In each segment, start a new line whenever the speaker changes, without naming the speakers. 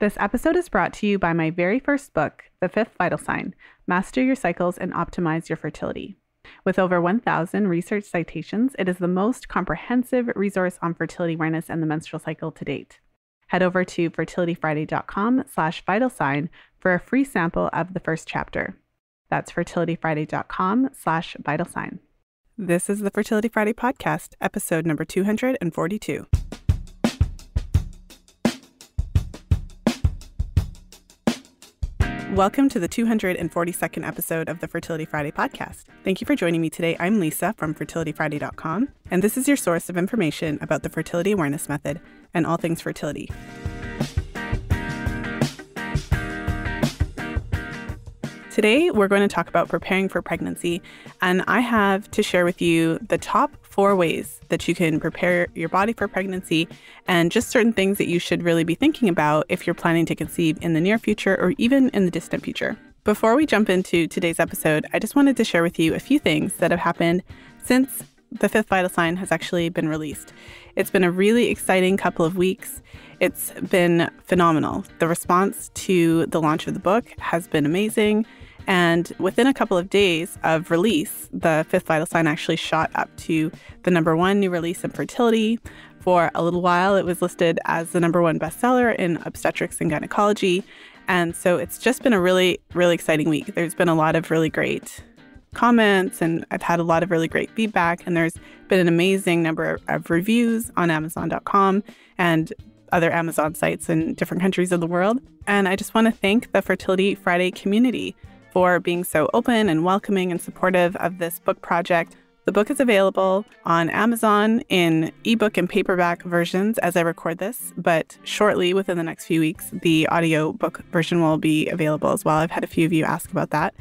This episode is brought to you by my very first book, The Fifth Vital Sign: Master Your Cycles and Optimize Your Fertility. With over 1,000 research citations, it is the most comprehensive resource on fertility awareness and the menstrual cycle to date. Head over to fertilityfriday.com/vitalsign for a free sample of the first chapter. That's fertilityfriday.com/vitalsign. This is the Fertility Friday podcast, episode number 242. Welcome to the 242nd episode of the Fertility Friday podcast. Thank you for joining me today. I'm Lisa from fertilityfriday.com, and this is your source of information about the fertility awareness method and all things fertility. Today, we're going to talk about preparing for pregnancy, and I have to share with you the top 4 ways that you can prepare your body for pregnancy and just certain things that you should really be thinking about if you're planning to conceive in the near future or even in the distant future. Before we jump into today's episode, I just wanted to share with you a few things that have happened since The Fifth Vital Sign has actually been released. It's been a really exciting couple of weeks. It's been phenomenal. The response to the launch of the book has been amazing. And within a couple of days of release, The Fifth Vital Sign actually shot up to the #1 new release in fertility. For a little while, it was listed as the #1 bestseller in obstetrics and gynecology. And so it's just been a really, really exciting week. There's been a lot of really great comments, and I've had a lot of really great feedback. And there's been an amazing number of reviews on Amazon.com and other Amazon sites in different countries of the world. And I just want to thank the Fertility Friday community for being so open and welcoming and supportive of this book project. The book is available on Amazon in ebook and paperback versions as I record this, but shortly, within the next few weeks, the audio book version will be available as well. I've had a few of you ask about that.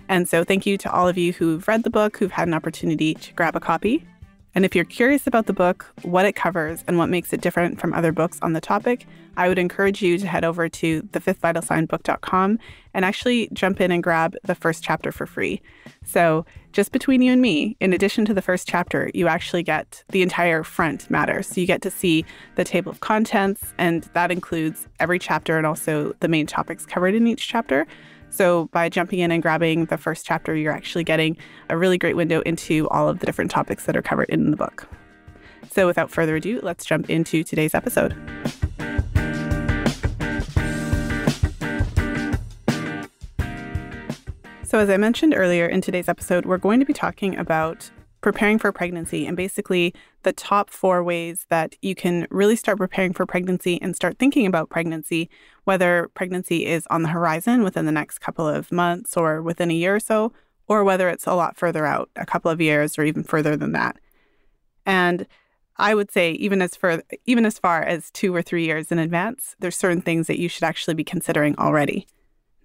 And so thank you to all of you who've read the book, who've had an opportunity to grab a copy. And if you're curious about the book, what it covers, and what makes it different from other books on the topic, I would encourage you to head over to thefifthvitalsignbook.com and actually jump in and grab the first chapter for free. So just between you and me, in addition to the first chapter, you actually get the entire front matter. So you get to see the table of contents, and that includes every chapter and also the main topics covered in each chapter. So by jumping in and grabbing the first chapter, you're actually getting a really great window into all of the different topics that are covered in the book. So without further ado, let's jump into today's episode. So as I mentioned earlier in today's episode, we're going to be talking about preparing for pregnancy and basically the top 4 ways that you can really start preparing for pregnancy and start thinking about pregnancy, whether pregnancy is on the horizon within the next couple of months or within a year or so, or whether it's a lot further out, a couple of years or even further than that. And I would say even as far as 2 or 3 years in advance, there's certain things that you should actually be considering already.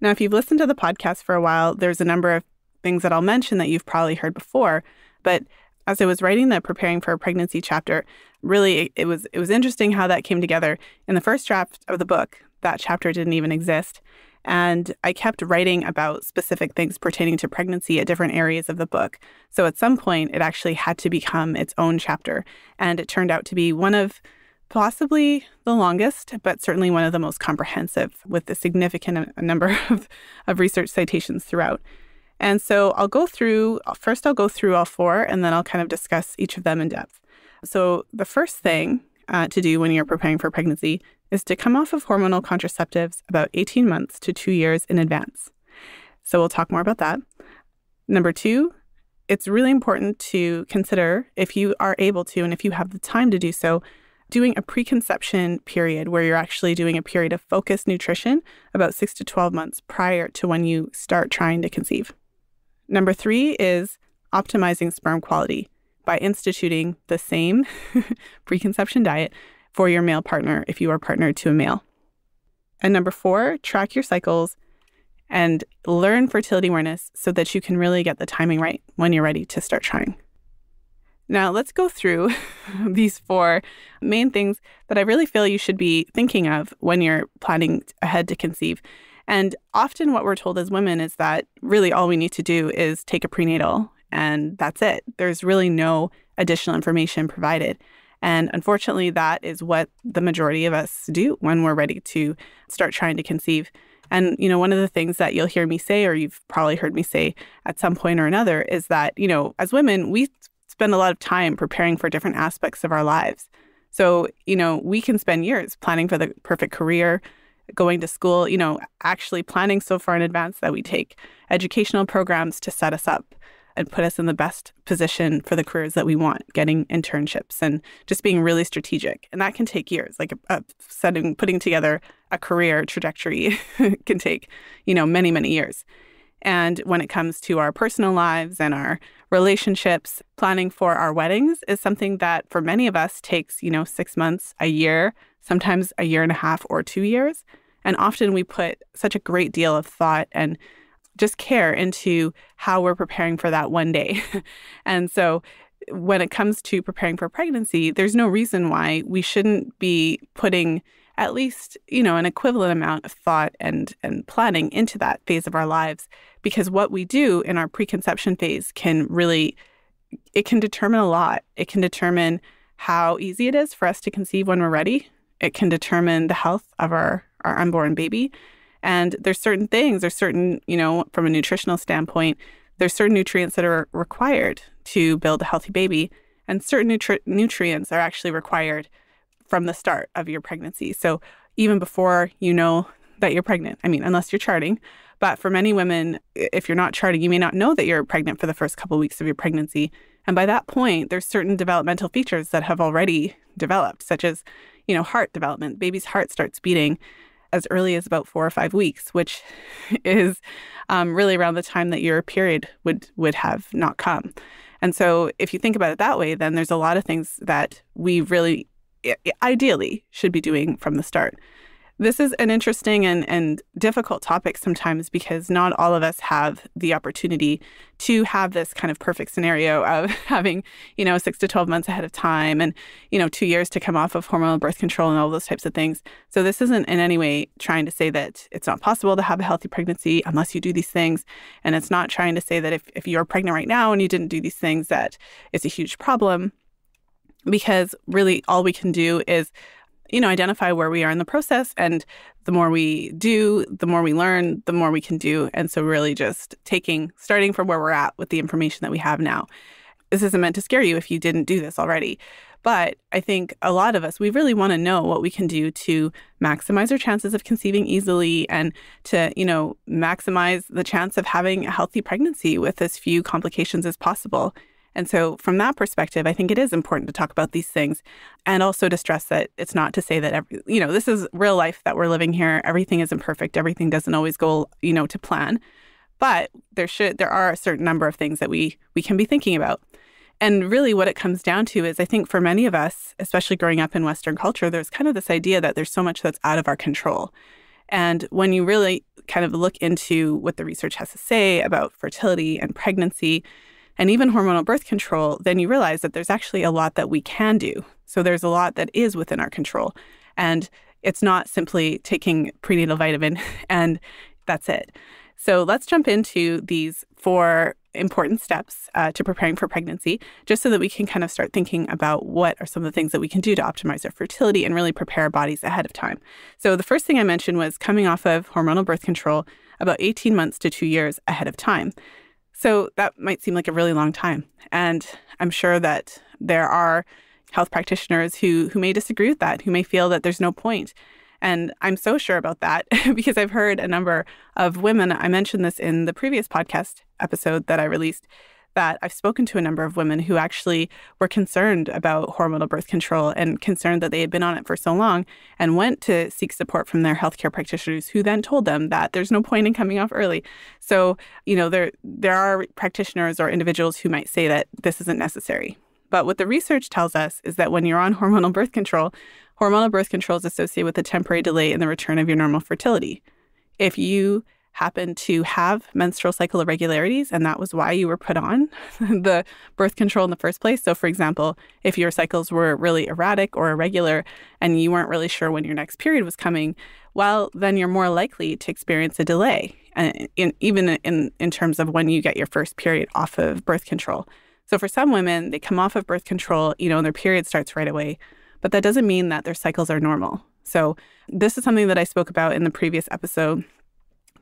Now, if you've listened to the podcast for a while, there's a number of things that I'll mention that you've probably heard before. But as I was writing the Preparing for a Pregnancy chapter, really, it was interesting how that came together. In the first draft of the book, that chapter didn't even exist. And I kept writing about specific things pertaining to pregnancy at different areas of the book. So at some point, it actually had to become its own chapter. And it turned out to be one of possibly the longest, but certainly one of the most comprehensive, with a significant number of research citations throughout. And so I'll go through all 4, and then I'll kind of discuss each of them in depth. So the first thing to do when you're preparing for pregnancy is to come off of hormonal contraceptives about 18 months to 2 years in advance. So we'll talk more about that. Number 2, it's really important to consider, if you are able to, and if you have the time to do so, doing a preconception period where you're actually doing a period of focused nutrition about 6 to 12 months prior to when you start trying to conceive. Number 3 is optimizing sperm quality by instituting the same preconception diet for your male partner if you are partnered to a male. And number 4, track your cycles and learn fertility awareness so that you can really get the timing right when you're ready to start trying. Now, let's go through these 4 main things that I really feel you should be thinking of when you're planning ahead to conceive. And often what we're told as women is that really all we need to do is take a prenatal and that's it. There's really no additional information provided. And unfortunately, that is what the majority of us do when we're ready to start trying to conceive. And, one of the things that you'll hear me say, or you've probably heard me say at some point or another, is that, as women, we spend a lot of time preparing for different aspects of our lives. So, we can spend years planning for the perfect career, going to school, actually planning so far in advance that we take educational programs to set us up and put us in the best position for the careers that we want, getting internships and just being really strategic. And that can take years, like putting together a career trajectory can take, many, many years. And when it comes to our personal lives and our relationships, planning for our weddings is something that for many of us takes, 6 months, a year, sometimes a year and a half or 2 years. And often we put such a great deal of thought and just care into how we're preparing for that one day. And so when it comes to preparing for pregnancy, there's no reason why we shouldn't be putting at least, an equivalent amount of thought and planning into that phase of our lives. Because what we do in our preconception phase can determine a lot. It can determine how easy it is for us to conceive when we're ready. It can determine the health of our unborn baby. And there's certain things, from a nutritional standpoint, there's certain nutrients that are required to build a healthy baby. And certain nutrients are actually required from the start of your pregnancy. So even before you know that you're pregnant, unless you're charting. But for many women, if you're not charting, you may not know that you're pregnant for the first couple of weeks of your pregnancy. And by that point, there's certain developmental features that have already developed, such as, heart development. Baby's heart starts beating as early as about 4 or 5 weeks, which is really around the time that your period would have not come. And so if you think about it that way, then there's a lot of things that we really ideally should be doing from the start. This is an interesting and difficult topic sometimes because not all of us have the opportunity to have this kind of perfect scenario of having, 6 to 12 months ahead of time and, 2 years to come off of hormonal birth control and all those types of things. So this isn't in any way trying to say that it's not possible to have a healthy pregnancy unless you do these things. And it's not trying to say that if you're pregnant right now and you didn't do these things, that it's a huge problem. Because really all we can do is, identify where we are in the process. And the more we do, the more we learn, the more we can do. And so really just starting from where we're at with the information that we have now. This isn't meant to scare you if you didn't do this already. But I think a lot of us, we really want to know what we can do to maximize our chances of conceiving easily and to, maximize the chance of having a healthy pregnancy with as few complications as possible. And so from that perspective, I think it is important to talk about these things and also to stress that it's not to say that, this is real life that we're living here. Everything isn't perfect. Everything doesn't always go, to plan. But there are a certain number of things that we can be thinking about. And really what it comes down to is I think for many of us, especially growing up in Western culture, there's kind of this idea that there's so much that's out of our control. And when you really kind of look into what the research has to say about fertility and pregnancy, and even hormonal birth control, then you realize that there's actually a lot that we can do. So there's a lot that is within our control. And it's not simply taking prenatal vitamin and that's it. So let's jump into these 4 important steps to preparing for pregnancy, just so that we can kind of start thinking about what are some of the things that we can do to optimize our fertility and really prepare our bodies ahead of time. So the first thing I mentioned was coming off of hormonal birth control about 18 months to 2 years ahead of time. So that might seem like a really long time. And I'm sure that there are health practitioners who may disagree with that, who may feel that there's no point. And I'm so sure about that because I've heard a number of women, I mentioned this in the previous podcast episode that I released, that I've spoken to a number of women who actually were concerned about hormonal birth control and concerned that they had been on it for so long and went to seek support from their healthcare practitioners who then told them that there's no point in coming off early. So, there are practitioners or individuals who might say that this isn't necessary. But what the research tells us is that when you're on hormonal birth control is associated with a temporary delay in the return of your normal fertility. If you happen to have menstrual cycle irregularities, and that was why you were put on the birth control in the first place. So, for example, if your cycles were really erratic or irregular and you weren't really sure when your next period was coming, well, then you're more likely to experience a delay, even in terms of when you get your first period off of birth control. So for some women, they come off of birth control, and their period starts right away. But that doesn't mean that their cycles are normal. So this is something that I spoke about in the previous episode,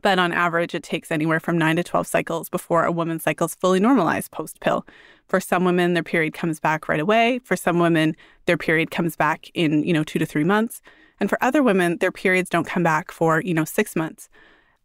that on average, it takes anywhere from 9 to 12 cycles before a woman's cycles fully normalize post-pill. For some women, their period comes back right away. For some women, their period comes back in, 2 to 3 months. And for other women, their periods don't come back for, 6 months.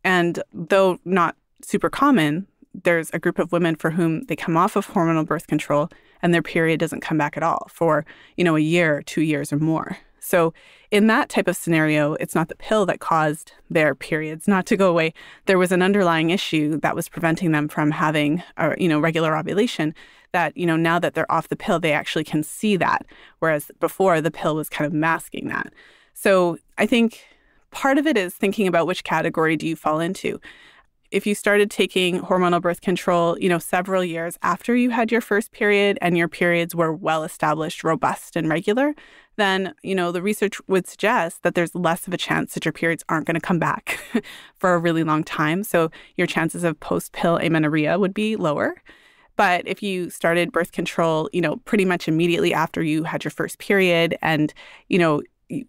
And though not super common, there's a group of women for whom they come off of hormonal birth control and their period doesn't come back at all for, a year, 2 years or more. So in that type of scenario, it's not the pill that caused their periods not to go away. There was an underlying issue that was preventing them from having, regular ovulation that, now that they're off the pill, they actually can see that. Whereas before, the pill was kind of masking that. So I think part of it is thinking about which category do you fall into. If you started taking hormonal birth control, several years after you had your first period and your periods were well-established, robust, and regular, then, the research would suggest that there's less of a chance that your periods aren't going to come back for a really long time. So your chances of post-pill amenorrhea would be lower. But if you started birth control, pretty much immediately after you had your first period and,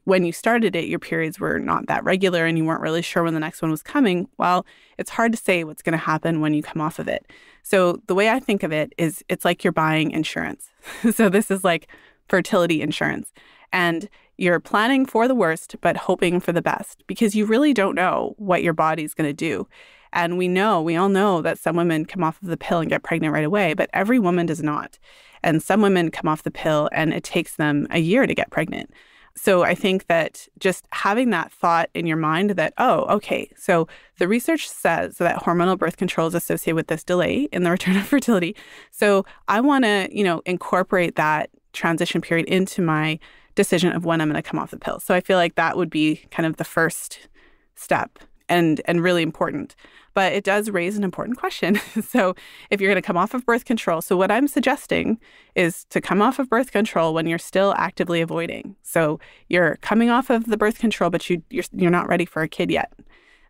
when you started it, your periods were not that regular and you weren't really sure when the next one was coming, well, it's hard to say what's going to happen when you come off of it. So the way I think of it is it's like you're buying insurance. So this is like fertility insurance. And you're planning for the worst, but hoping for the best because you really don't know what your body's going to do. And we all know that some women come off of the pill and get pregnant right away, but every woman does not. And some women come off the pill and it takes them a year to get pregnant. So I think that just having that thought in your mind that, oh, okay, so the research says that hormonal birth control is associated with this delay in the return of fertility. So I want to, incorporate that transition period into my decision of when I'm going to come off the pill. So I feel like that would be kind of the first step and really important. But it does raise an important question. So if you're going to come off of birth control, so what I'm suggesting is to come off of birth control when you're still actively avoiding. So you're coming off of the birth control, but you're not ready for a kid yet.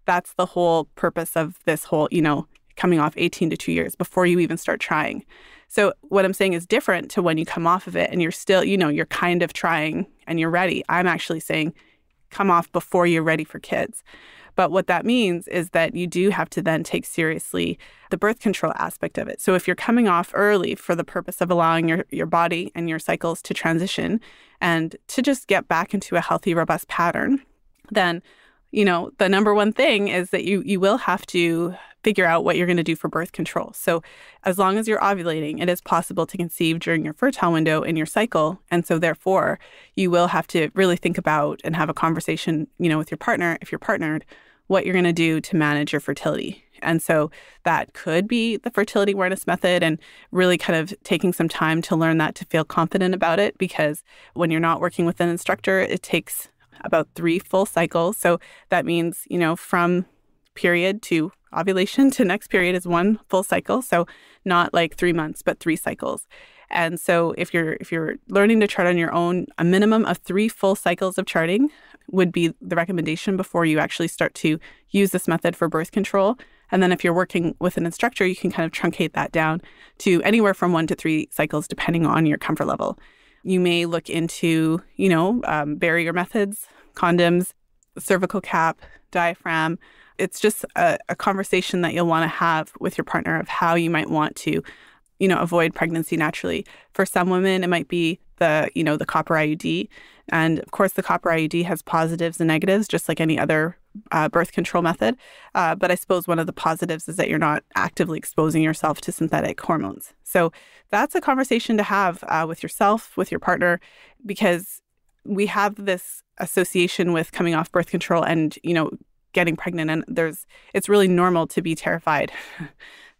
That's the whole purpose of this whole, coming off 18 to 2 years before you even start trying. So what I'm saying is different to when you come off of it and you're still, you're kind of trying and you're ready. I'm actually saying come off before you're ready for kids. But what that means is that you do have to then take seriously the birth control aspect of it. So if you're coming off early for the purpose of allowing your body and your cycles to transition and to just get back into a healthy, robust pattern, then, the number one thing is that you will have to figure out what you're going to do for birth control. So as long as you're ovulating, it is possible to conceive during your fertile window in your cycle. And so therefore, you will have to really think about and have a conversation, with your partner, if you're partnered, what you're going to do to manage your fertility. And so that could be the fertility awareness method and really kind of taking some time to learn that to feel confident about it, because when you're not working with an instructor, it takes about 3 full cycles. So that means, from period to ovulation to next period is 1 full cycle. So not like 3 months, but 3 cycles. And so if you're learning to chart on your own, a minimum of 3 full cycles of charting would be the recommendation before you actually start to use this method for birth control. And then if you're working with an instructor, you can kind of truncate that down to anywhere from 1 to 3 cycles, depending on your comfort level. You may look into, barrier methods, condoms, cervical cap, diaphragm. It's just a conversation that you'll want to have with your partner of how you might want to, avoid pregnancy naturally. For some women, it might be the copper IUD. And of course, the copper IUD has positives and negatives, just like any other birth control method. But I suppose one of the positives is that you're not actively exposing yourself to synthetic hormones. So that's a conversation to have with yourself, with your partner, because we have this association with coming off birth control and, getting pregnant. And it's really normal to be terrified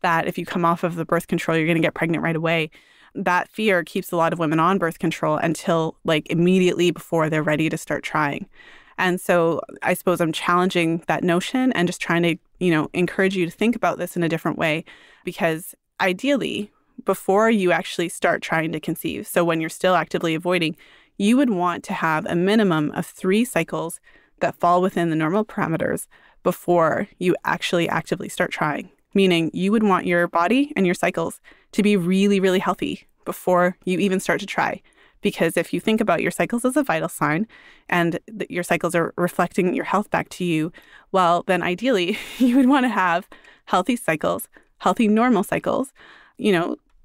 that if you come off of the birth control, you're going to get pregnant right away. That fear keeps a lot of women on birth control until immediately before they're ready to start trying. And so I suppose I'm challenging that notion and just trying to, encourage you to think about this in a different way, because ideally, before you actually start trying to conceive, so when you're still actively avoiding, you would want to have a minimum of 3 cycles that fall within the normal parameters before you actually actively start trying. meaning you would want your body and your cycles to be really, really healthy before you even start to try. Because if you think about your cycles as a vital sign and your cycles are reflecting your health back to you, well, then ideally you would want to have healthy cycles, healthy normal cycles,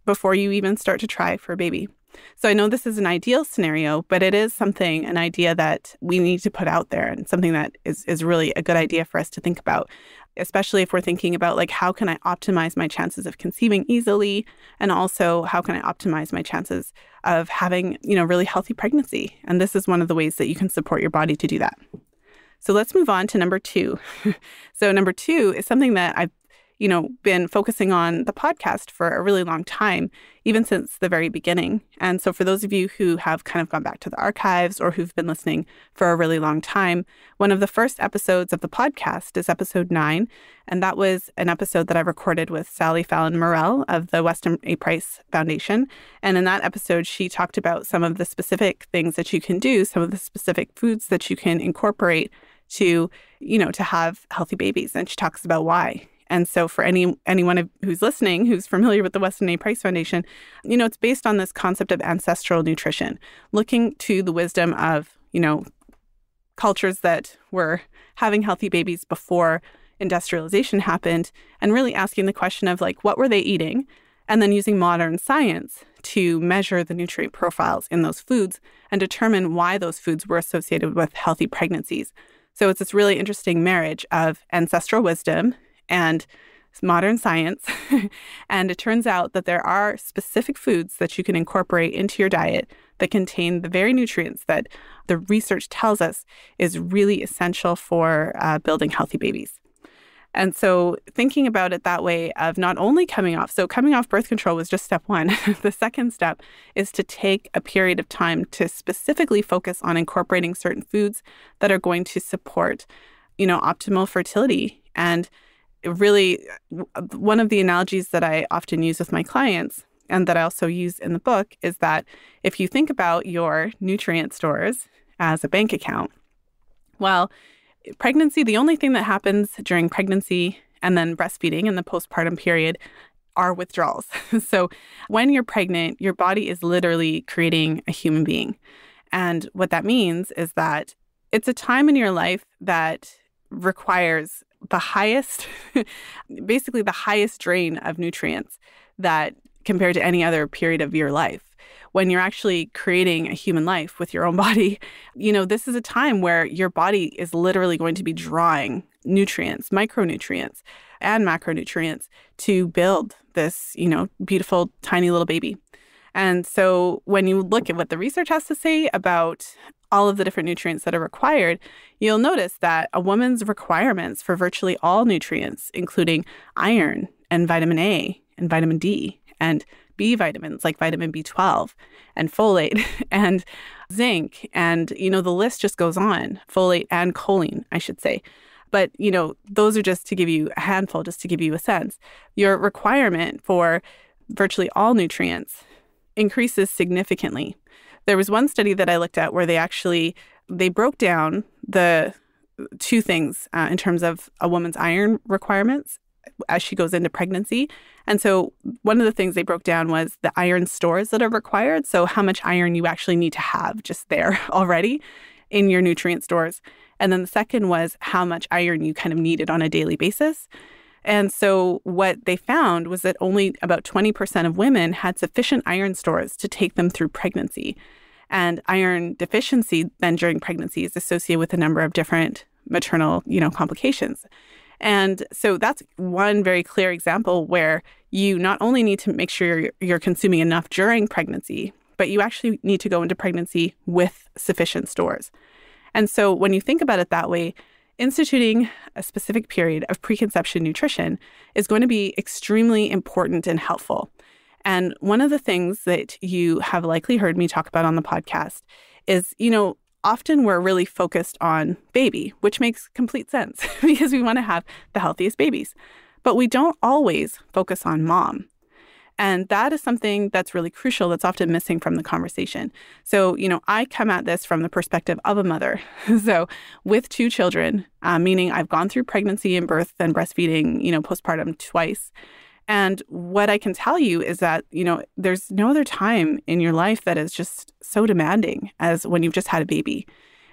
before you even start to try for a baby. So I know this is an ideal scenario, but it is an idea that we need to put out there and something that is really a good idea for us to think about, especially if we're thinking about like, how can I optimize my chances of conceiving easily? And also, how can I optimize my chances of having, really healthy pregnancy? And this is one of the ways that you can support your body to do that. So let's move on to number 2. So number 2 is something that I've been focusing on the podcast for a really long time, even since the very beginning. And so for those of you who have kind of gone back to the archives or who've been listening for a really long time, one of the first episodes of the podcast is episode 9. And that was an episode that I recorded with Sally Fallon Morell of the Weston A. Price Foundation. And in that episode, she talked about some of the specific things that you can do, some of the specific foods that you can incorporate to have healthy babies. And she talks about why. And so for anyone who's listening, who's familiar with the Weston A. Price Foundation, it's based on this concept of ancestral nutrition, looking to the wisdom of, cultures that were having healthy babies before industrialization happened, and really asking the question of like, what were they eating? And then using modern science to measure the nutrient profiles in those foods and determine why those foods were associated with healthy pregnancies. So it's this really interesting marriage of ancestral wisdom and modern science. And it turns out that there are specific foods that you can incorporate into your diet that contain the very nutrients that the research tells us is really essential for building healthy babies. And so thinking about it that way of not only coming off birth control was just step 1. The second step is to take a period of time to specifically focus on incorporating certain foods that are going to support, optimal fertility. And really, one of the analogies that I often use with my clients and that I also use in the book is that if you think about your nutrient stores as a bank account, well, pregnancy, the only thing that happens during pregnancy and then breastfeeding in the postpartum period are withdrawals. So when you're pregnant, your body is literally creating a human being. And what that means is that it's a time in your life that requires the highest, basically the highest drain of nutrients that compared to any other period of your life. When you're actually creating a human life with your own body, this is a time where your body is literally going to be drawing nutrients, micronutrients and macronutrients to build this, beautiful, tiny little baby. And so when you look at what the research has to say about all of the different nutrients that are required, you'll notice that a woman's requirements for virtually all nutrients, including iron and vitamin A and vitamin D and B vitamins like vitamin B12 and folate and zinc, and, the list just goes on, folate and choline, I should say. But, those are just to give you a handful, just to give you a sense. Your requirement for virtually all nutrients increases significantly. There was one study that I looked at where they broke down the 2 things in terms of a woman's iron requirements as she goes into pregnancy. And so one of the things they broke down was the iron stores that are required. So how much iron you actually need to have just there already in your nutrient stores. And then the second was how much iron you kind of needed on a daily basis. And so what they found was that only about 20% of women had sufficient iron stores to take them through pregnancy. And iron deficiency then during pregnancy is associated with a number of different maternal, complications. And so that's one very clear example where you not only need to make sure you're consuming enough during pregnancy, but you actually need to go into pregnancy with sufficient stores. And so when you think about it that way, instituting a specific period of preconception nutrition is going to be extremely important and helpful. And one of the things that you have likely heard me talk about on the podcast is, often we're really focused on baby, which makes complete sense because we want to have the healthiest babies. But we don't always focus on mom. And that is something that's really crucial that's often missing from the conversation. So, I come at this from the perspective of a mother. So with 2 children, meaning I've gone through pregnancy and birth and breastfeeding, postpartum twice. And what I can tell you is that, there's no other time in your life that is just so demanding as when you've just had a baby.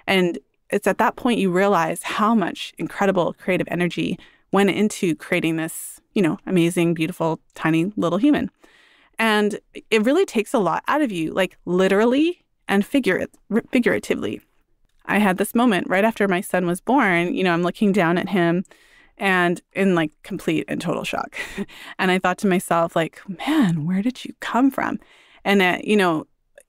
And it's at that point you realize how much incredible creative energy went into creating this, amazing, beautiful, tiny little human. And it really takes a lot out of you, like literally and figuratively. I had this moment right after my son was born. I'm looking down at him and in like complete and total shock. And I thought to myself, like, man, where did you come from? And,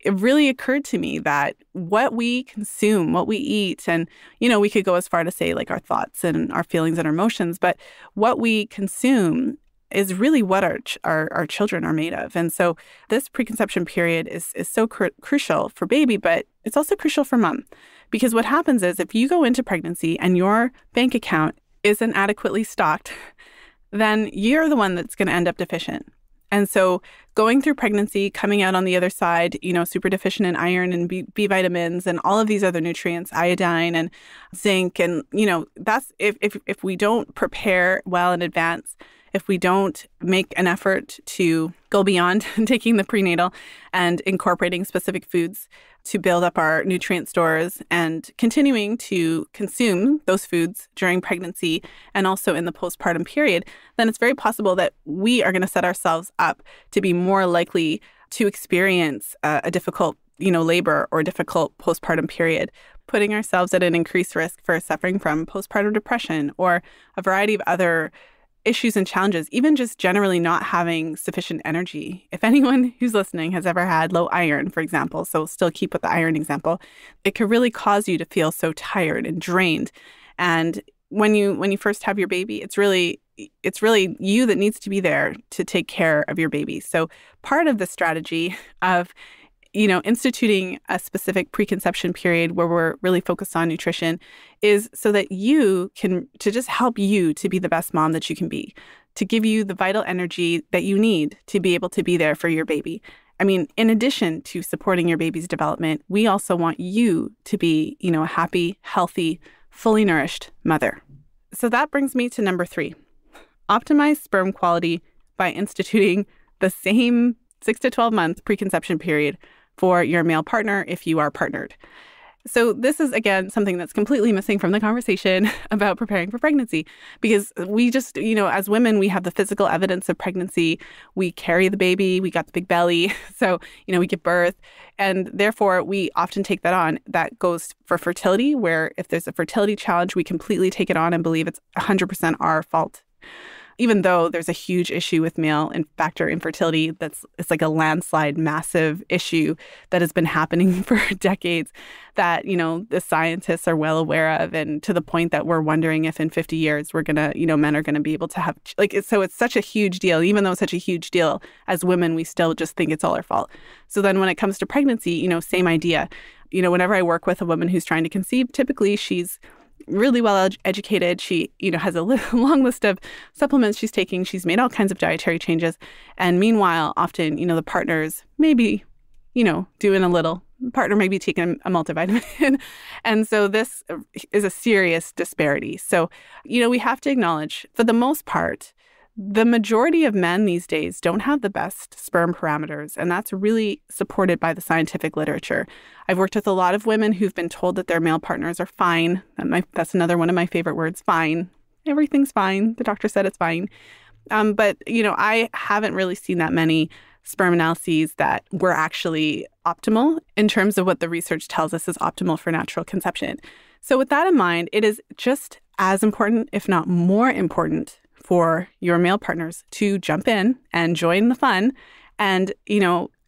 it really occurred to me that what we consume, what we eat, and, we could go as far to say like our thoughts and our feelings and our emotions, but what we consume is really what our children are made of. And so this preconception period is so crucial for baby, but it's also crucial for mom. Because what happens is if you go into pregnancy and your bank account isn't adequately stocked, then you're the one that's going to end up deficient. And so going through pregnancy, coming out on the other side, super deficient in iron and B vitamins and all of these other nutrients, iodine and zinc. And, that's if we don't prepare well in advance, if we don't make an effort to go beyond taking the prenatal and incorporating specific foods to build up our nutrient stores and continuing to consume those foods during pregnancy and also in the postpartum period, then it's very possible that we are going to set ourselves up to be more likely to experience a difficult, labor or difficult postpartum period, putting ourselves at an increased risk for suffering from postpartum depression or a variety of other issues and challenges, even just generally not having sufficient energy. If anyone who's listening has ever had low iron, for example, so still keep with the iron example, it could really cause you to feel so tired and drained. And when you first have your baby, it's really you that needs to be there to take care of your baby. So part of the strategy of instituting a specific preconception period where we're really focused on nutrition is so that to just help you to be the best mom that you can be, to give you the vital energy that you need to be able to be there for your baby. I mean, in addition to supporting your baby's development, we also want you to be, a happy, healthy, fully nourished mother. So that brings me to number 3, optimize sperm quality by instituting the same 6 to 12 month preconception period for your male partner if you are partnered. So this is, again, something that's completely missing from the conversation about preparing for pregnancy because we just, as women, we have the physical evidence of pregnancy. We carry the baby, we got the big belly. So, we give birth. And therefore, we often take that on. That goes for fertility, where if there's a fertility challenge, we completely take it on and believe it's 100% our fault. Even though there's a huge issue with male factor infertility, it's like a landslide, massive issue that has been happening for decades that, the scientists are well aware of, and to the point that we're wondering if in 50 years we're going to, men are going to be able to have, so it's such a huge deal. Even though it's such a huge deal, as women, we still just think it's all our fault. So then when it comes to pregnancy, same idea. Whenever I work with a woman who's trying to conceive, typically she's really well educated. She, has a long list of supplements she's taking. She's made all kinds of dietary changes. And meanwhile, often, the partner's maybe, doing a little. The partner may be taking a multivitamin. And so this is a serious disparity. So, we have to acknowledge, for the most part, the majority of men these days don't have the best sperm parameters, and that's really supported by the scientific literature. I've worked with a lot of women who've been told that their male partners are fine. That's another one of my favorite words, fine. Everything's fine. The doctor said it's fine. But, I haven't really seen that many sperm analyses that were actually optimal in terms of what the research tells us is optimal for natural conception. So with that in mind, it is just as important, if not more important, for your male partners to jump in and join the fun and,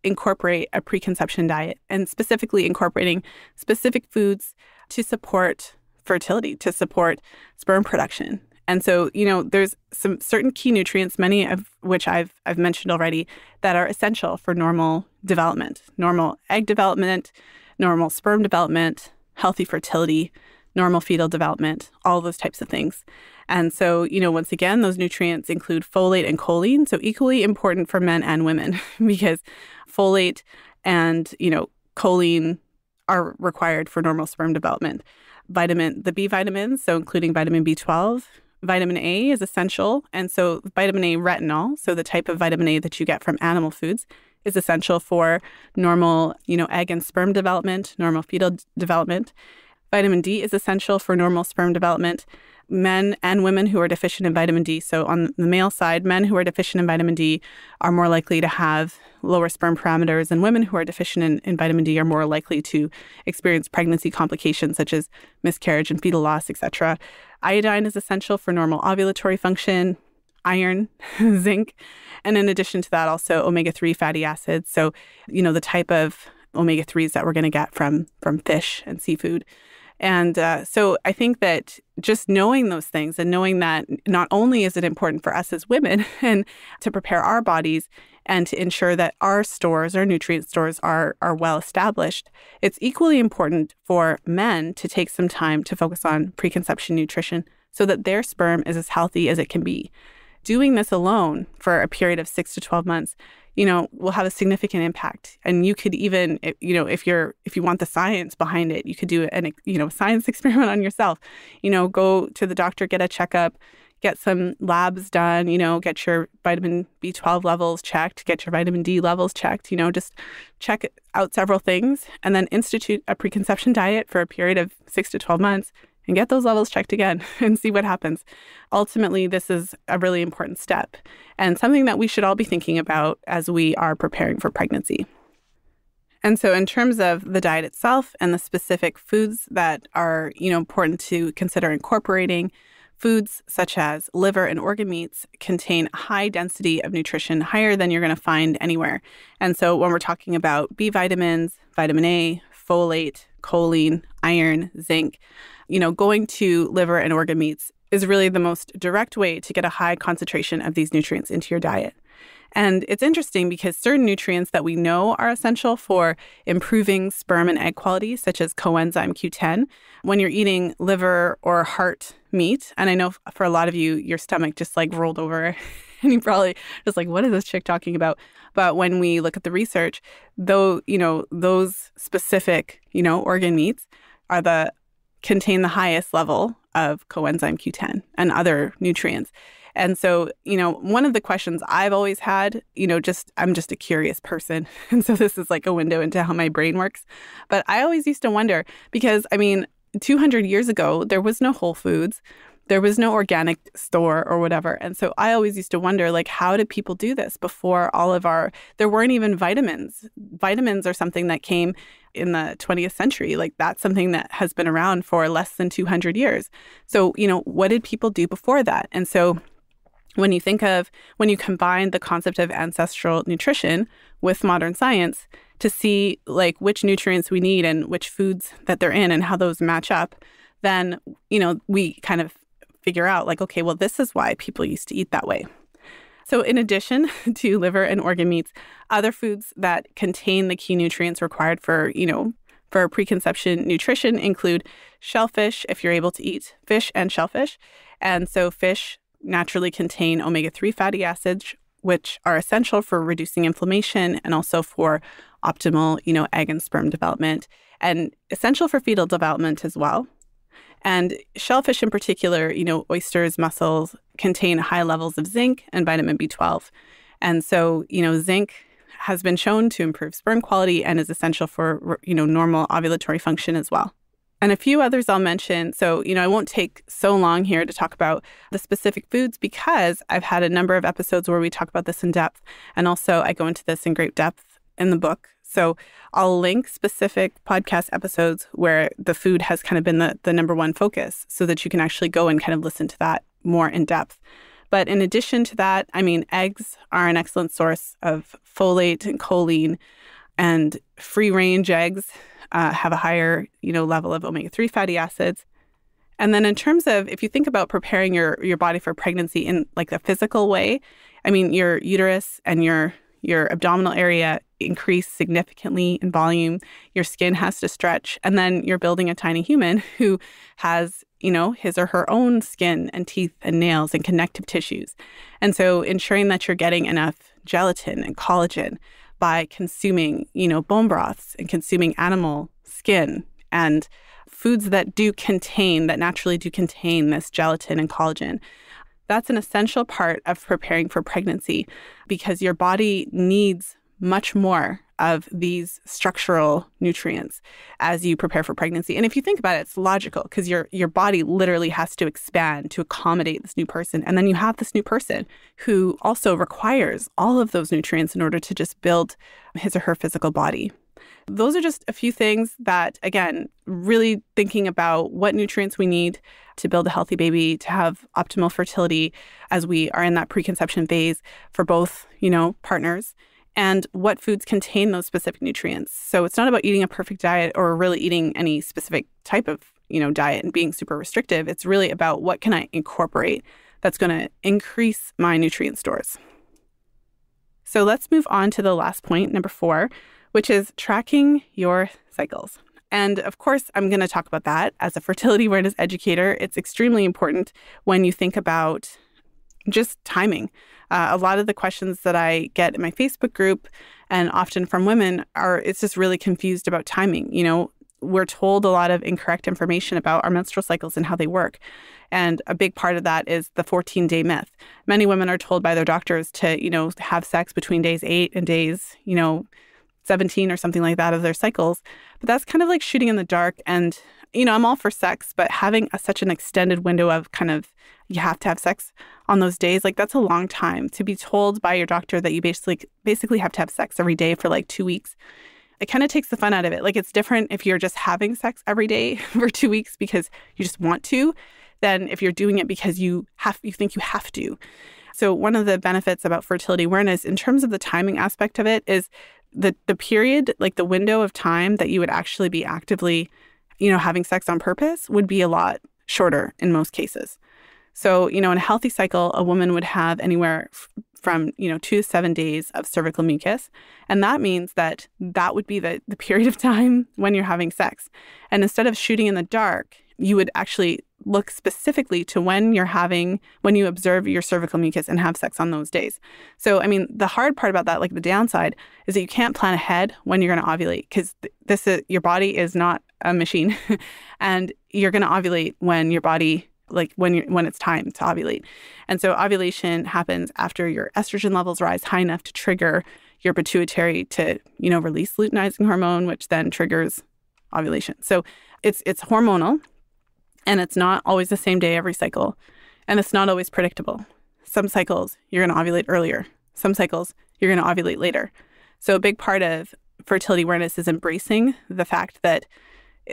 incorporate a preconception diet, and specifically incorporating specific foods to support fertility, to support sperm production. And so, there's some certain key nutrients, many of which I've mentioned already, that are essential for normal development, normal egg development, normal sperm development, healthy fertility, normal fetal development, all those types of things. And so, once again, those nutrients include folate and choline, so equally important for men and women because folate and, choline are required for normal sperm development. The B vitamins, so including vitamin B12, vitamin A is essential. And so vitamin A retinol, so the type of vitamin A that you get from animal foods, is essential for normal, egg and sperm development, normal fetal development. Vitamin D is essential for normal sperm development. Men and women who are deficient in vitamin D, so on the male side, men who are deficient in vitamin D are more likely to have lower sperm parameters, and women who are deficient in vitamin D are more likely to experience pregnancy complications such as miscarriage and fetal loss, etc. Iodine is essential for normal ovulatory function, iron, zinc, and in addition to that, also omega-3 fatty acids. So, the type of omega-3s that we're going to get from fish and seafood. And so I think that just knowing those things and knowing that not only is it important for us as women and to prepare our bodies and to ensure that our nutrient stores are well established, it's equally important for men to take some time to focus on preconception nutrition so that their sperm is as healthy as it can be. Doing this alone for a period of 6 to 12 months, will have a significant impact. And you could even, if you want the science behind it, you could do a science experiment on yourself. Go to the doctor, get a checkup, get some labs done, get your vitamin B12 levels checked, get your vitamin D levels checked, just check out several things and then institute a preconception diet for a period of 6 to 12 months and get those levels checked again and see what happens. Ultimately, this is a really important step and something that we should all be thinking about as we are preparing for pregnancy. And so in terms of the diet itself and the specific foods that are, important to consider incorporating, foods such as liver and organ meats contain a high density of nutrition, higher than you're going to find anywhere. And so when we're talking about B vitamins, vitamin A, folate, choline, iron, zinc, going to liver and organ meats is really the most direct way to get a high concentration of these nutrients into your diet. And it's interesting because certain nutrients that we know are essential for improving sperm and egg quality, such as coenzyme Q10, when you're eating liver or heart meat, and I know for a lot of you, your stomach just rolled over and you probably just what is this chick talking about? But when we look at the research, though, those specific, organ meats contain the highest level of coenzyme Q10 and other nutrients. And so, one of the questions I've always had, I'm just a curious person. And so this is a window into how my brain works. But I always used to wonder because, 200 years ago, there was no Whole Foods. There was no organic store or whatever. And so I always used to wonder, how did people do this before there weren't even vitamins. Vitamins are something that came in the 20th century. That's something that has been around for less than 200 years. So, what did people do before that? And so when you combine the concept of ancestral nutrition with modern science to see which nutrients we need and which foods that they're in and how those match up, then, we kind of figure out okay, well, this is why people used to eat that way. So in addition to liver and organ meats, other foods that contain the key nutrients required for preconception nutrition include shellfish, if you're able to eat fish and shellfish. And so fish naturally contain omega-3 fatty acids, which are essential for reducing inflammation and also for optimal, egg and sperm development and essential for fetal development as well. And shellfish in particular, oysters, mussels, contain high levels of zinc and vitamin B12. And so, zinc has been shown to improve sperm quality and is essential for, normal ovulatory function as well. And a few others I'll mention. So, I won't take so long here to talk about the specific foods because I've had a number of episodes where we talk about this in depth. And also I go into this in great depth in the book. So I'll link specific podcast episodes where the food has kind of been the number one focus so that you can actually go and kind of listen to that more in depth. But in addition to that, eggs are an excellent source of folate and choline, and free-range eggs have a higher, level of omega-3 fatty acids. And then in terms of, if you think about preparing your body for pregnancy in the physical way, your uterus and your your abdominal area increase significantly in volume, your skin has to stretch, and then you're building a tiny human who has, his or her own skin and teeth and nails and connective tissues. And so ensuring that you're getting enough gelatin and collagen by consuming, bone broths and consuming animal skin and foods that naturally do contain this gelatin and collagen. That's an essential part of preparing for pregnancy because your body needs much more of these structural nutrients as you prepare for pregnancy. And if you think about it, it's logical because your body literally has to expand to accommodate this new person. And then you have this new person who also requires all of those nutrients in order to just build his or her physical body. Those are just a few things that, again, really thinking about what nutrients we need to build a healthy baby, to have optimal fertility as we are in that preconception phase for both, partners, and what foods contain those specific nutrients. So it's not about eating a perfect diet or really eating any specific type of, diet and being super restrictive. It's really about what can I incorporate that's going to increase my nutrient stores. So let's move on to the last point, number 4, which is tracking your cycles. And of course, I'm going to talk about that as a fertility awareness educator. It's extremely important when you think about just timing. A lot of the questions that I get in my Facebook group and often from women it's just really confused about timing. We're told a lot of incorrect information about our menstrual cycles and how they work. And a big part of that is the 14-day myth. Many women are told by their doctors to, have sex between days 8 and days, 17 or something like that of their cycles. But that's kind of like shooting in the dark. And, I'm all for sex, but having such an extended window of you have to have sex on those days, that's a long time to be told by your doctor that you basically have to have sex every day for 2 weeks. It kind of takes the fun out of it. It's different if you're just having sex every day for 2 weeks because you just want to, than if you're doing it because you think you have to. So one of the benefits about fertility awareness in terms of the timing aspect of it is the period, the window of time that you would actually be actively, having sex on purpose would be a lot shorter in most cases. So, in a healthy cycle, a woman would have anywhere from, 2 to 7 days of cervical mucus. And that means that would be the period of time when you're having sex. And instead of shooting in the dark, you would actually look specifically to when you observe your cervical mucus and have sex on those days. So, the hard part about that, the downside, is that you can't plan ahead when you're going to ovulate because your body is not a machine and you're going to ovulate when your body, when it's time to ovulate. And so ovulation happens after your estrogen levels rise high enough to trigger your pituitary to, release luteinizing hormone, which then triggers ovulation. So it's hormonal. And it's not always the same day every cycle. And it's not always predictable. Some cycles, you're going to ovulate earlier. Some cycles, you're going to ovulate later. So a big part of fertility awareness is embracing the fact that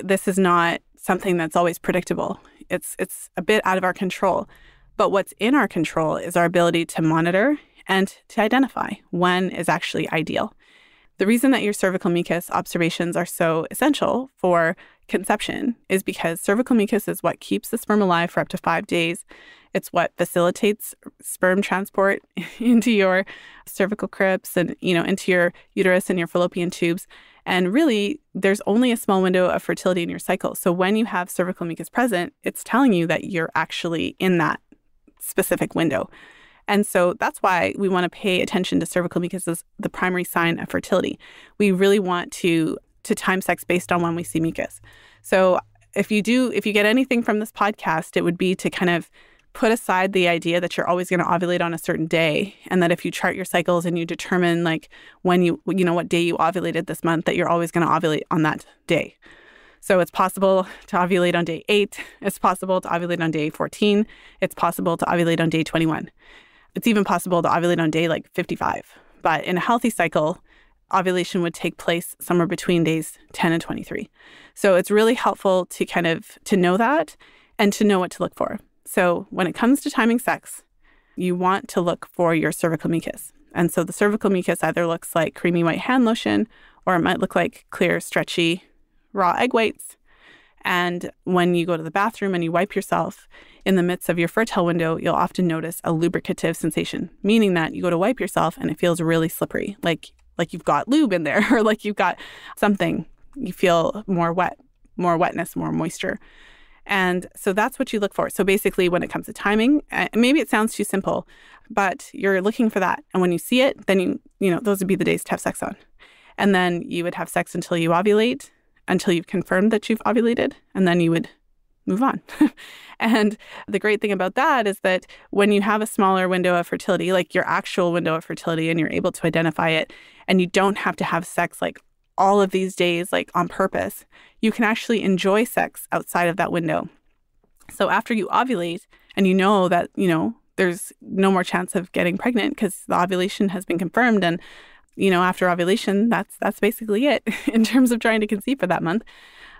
this is not something that's always predictable. It's a bit out of our control. But what's in our control is our ability to monitor and to identify when is actually ideal. The reason that your cervical mucus observations are so essential for conception is because cervical mucus is what keeps the sperm alive for up to 5 days. It's what facilitates sperm transport into your cervical crypts and, into your uterus and your fallopian tubes. And really, there's only a small window of fertility in your cycle. So when you have cervical mucus present, it's telling you that you're actually in that specific window. And so that's why we want to pay attention to cervical mucus as the primary sign of fertility. We really want to time sex based on when we see mucus. So if you get anything from this podcast, it would be to kind of put aside the idea that you're always going to ovulate on a certain day, and that if you chart your cycles and you determine when what day you ovulated this month, that you're always going to ovulate on that day. So it's possible to ovulate on day 8. It's possible to ovulate on day 14. It's possible to ovulate on day 21. It's even possible to ovulate on day 55. But in a healthy cycle, ovulation would take place somewhere between days 10 and 23. So it's really helpful to know that and to know what to look for. So when it comes to timing sex, you want to look for your cervical mucus. And so the cervical mucus either looks like creamy white hand lotion, or it might look like clear, stretchy, raw egg whites. And when you go to the bathroom and you wipe yourself in the midst of your fertile window, you'll often notice a lubricative sensation, meaning that you go to wipe yourself and it feels really slippery, like you've got lube in there or like you've got something. You feel more wetness, more moisture. And so that's what you look for. So basically, when it comes to timing, maybe it sounds too simple, but you're looking for that. And when you see it, then you know, those would be the days to have sex on. And then you would have sex until you ovulate, until you've confirmed that you've ovulated, and then you would move on. And the great thing about that is that when you have a smaller window of fertility, like your actual window of fertility, and you're able to identify it, and you don't have to have sex like all of these days, like on purpose, you can actually enjoy sex outside of that window. So after you ovulate and you know that, you know, there's no more chance of getting pregnant because the ovulation has been confirmed, and, you know, after ovulation, that's basically it in terms of trying to conceive for that month.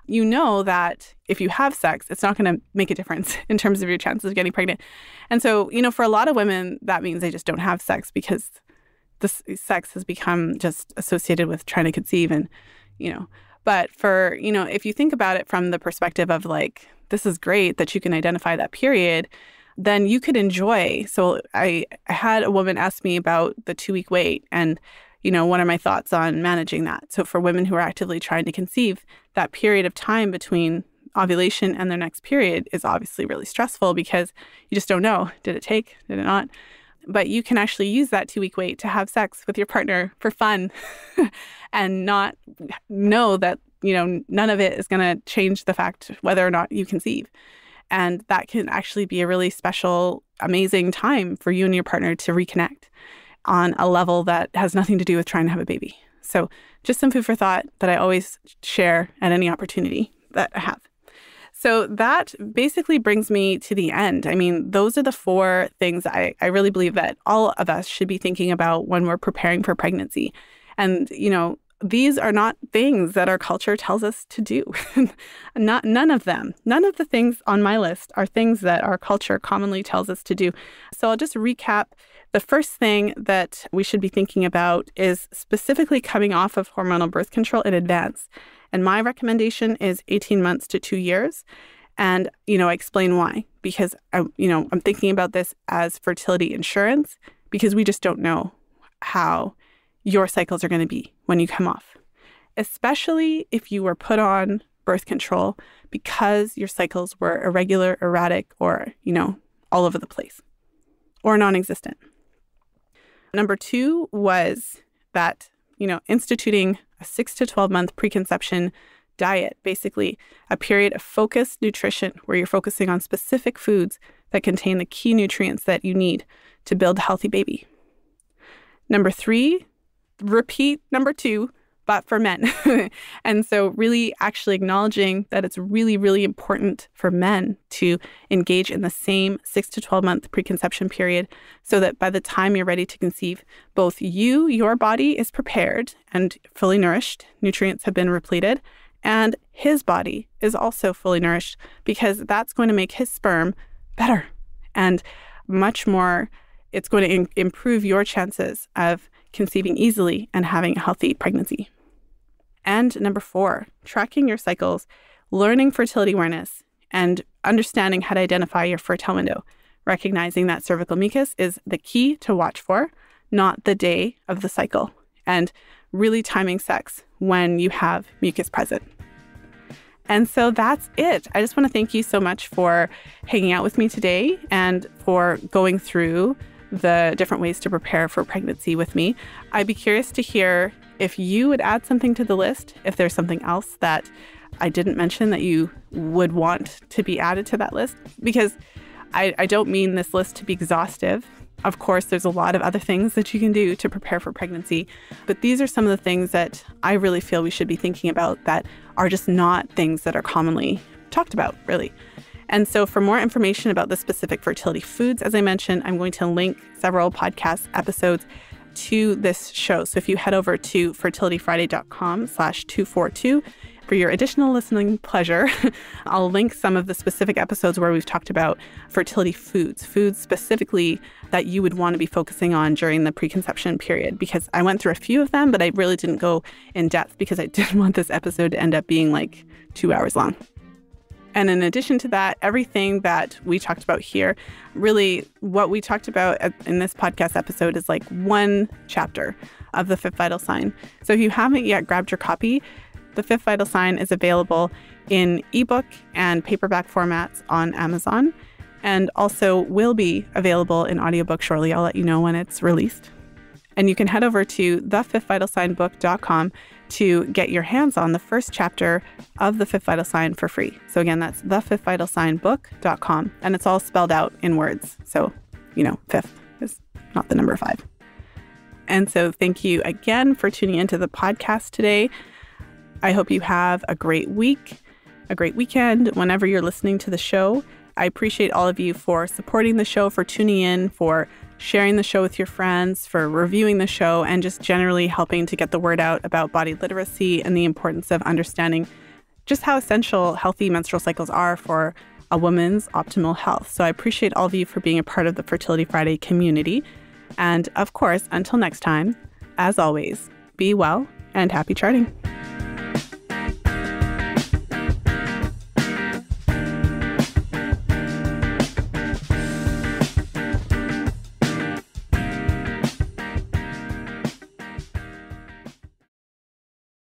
You know that if you have sex, it's not going to make a difference in terms of your chances of getting pregnant. And so, you know, for a lot of women, that means they just don't have sex because this sex has become just associated with trying to conceive, and, you know, but for, you know, if you think about it from the perspective of like, this is great that you can identify that period, then you could enjoy. So I had a woman ask me about the 2-week wait, and, you know, what are my thoughts on managing that? So for women who are actively trying to conceive, that period of time between ovulation and their next period is obviously really stressful because you just don't know. Did it take? Did it not? But you can actually use that 2-week wait to have sex with your partner for fun and not know that, you know, none of it is going to change the fact whether or not you conceive. And that can actually be a really special, amazing time for you and your partner to reconnect on a level that has nothing to do with trying to have a baby. So just some food for thought that I always share at any opportunity that I have. So that basically brings me to the end. I mean, those are the 4 things I really believe that all of us should be thinking about when we're preparing for pregnancy. And, you know, these are not things that our culture tells us to do. None of them. None of the things on my list are things that our culture commonly tells us to do. So I'll just recap. The first thing that we should be thinking about is specifically coming off of hormonal birth control in advance. And my recommendation is 18 months to 2 years. And, you know, I explain why. Because, I'm thinking about this as fertility insurance, because we just don't know how your cycles are going to be when you come off. Especially if you were put on birth control because your cycles were irregular, erratic, or, you know, all over the place, or non-existent. Number 2 was that, you know, instituting a 6 to 12 month preconception diet, basically a period of focused nutrition where you're focusing on specific foods that contain the key nutrients that you need to build a healthy baby. Number 3, repeat number 2, but for men. And so really actually acknowledging that it's really, really important for men to engage in the same 6 to 12 month preconception period so that by the time you're ready to conceive, both your body is prepared and fully nourished, nutrients have been repleted, and his body is also fully nourished because that's going to make his sperm better and much more. It's going to improve your chances of conceiving easily and having a healthy pregnancy. And number 4, tracking your cycles, learning fertility awareness, and understanding how to identify your fertile window, recognizing that cervical mucus is the key to watch for, not the day of the cycle, and really timing sex when you have mucus present. And so that's it. I just want to thank you so much for hanging out with me today and for going through the different ways to prepare for pregnancy with me. I'd be curious to hear if you would add something to the list, if there's something else that I didn't mention that you would want to be added to that list, because I don't mean this list to be exhaustive. Of course, there's a lot of other things that you can do to prepare for pregnancy, but these are some of the things that I really feel we should be thinking about that are just not things that are commonly talked about, really. And so for more information about the specific fertility foods, as I mentioned, I'm going to link several podcast episodes to this show. So if you head over to fertilityfriday.com/242 for your additional listening pleasure, I'll link some of the specific episodes where we've talked about fertility foods specifically that you would want to be focusing on during the preconception period, because I went through a few of them, but I really didn't go in depth because I didn't want this episode to end up being like 2 hours long. And in addition to that, everything that we talked about here, really what we talked about in this podcast episode is like one chapter of the fifth vital sign. So if you haven't yet grabbed your copy, the fifth vital sign is available in ebook and paperback formats on Amazon, and also will be available in audiobook shortly. I'll let you know when it's released. And you can head over to thefifthvitalsignbook.com to get your hands on the first chapter of the fifth vital sign for free. So again, that's thefifthvitalsignbook.com, and it's all spelled out in words. So, fifth is not the number 5. And so thank you again for tuning into the podcast today. I hope you have a great week, a great weekend whenever you're listening to the show. I appreciate all of you for supporting the show, for tuning in, for sharing the show with your friends, for reviewing the show, and just generally helping to get the word out about body literacy and the importance of understanding just how essential healthy menstrual cycles are for a woman's optimal health. So I appreciate all of you for being a part of the Fertility Friday community. And of course, until next time, as always, be well and happy charting.